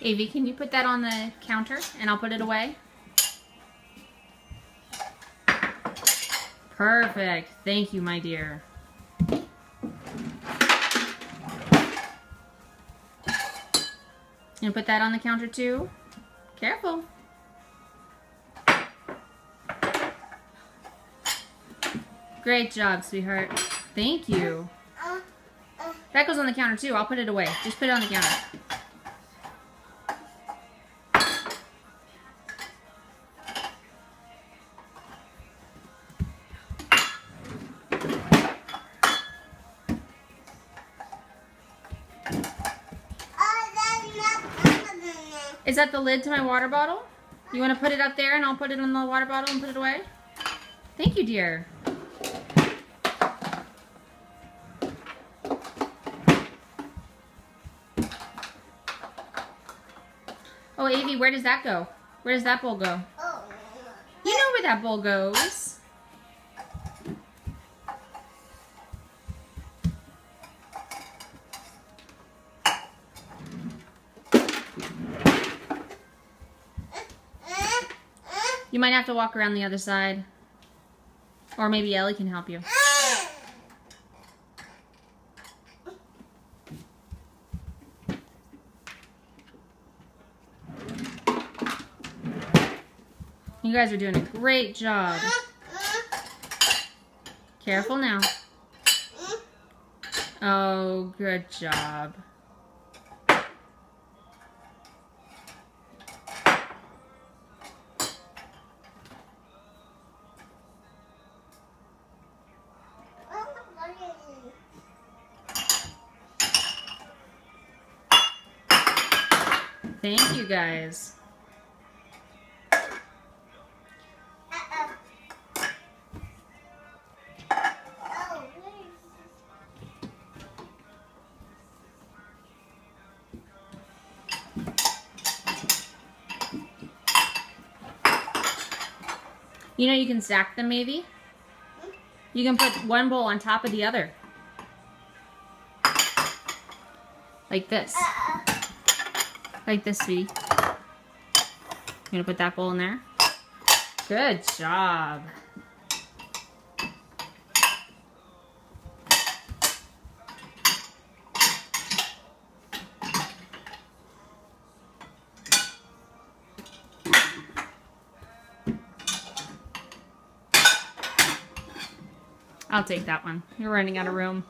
Avi, can you put that on the counter and I'll put it away? Perfect. Thank you, my dear. And put that on the counter too. Careful. Great job, sweetheart. Thank you. That goes on the counter too. I'll put it away. Just put it on the counter. Is that the lid to my water bottle? You want to put it up there and I'll put it in the water bottle and put it away? Thank you, dear. Oh, Avi, where does that go? Where does that bowl go? You know where that bowl goes. You might have to walk around the other side. Or maybe Ellie can help you. You guys are doing a great job. Careful now. Oh, good job. Thank you, guys. You know you can stack them maybe? You can put one bowl on top of the other. Like this. Like this, sweetie. You gonna put that bowl in there? Good job. I'll take that one. You're running out of room.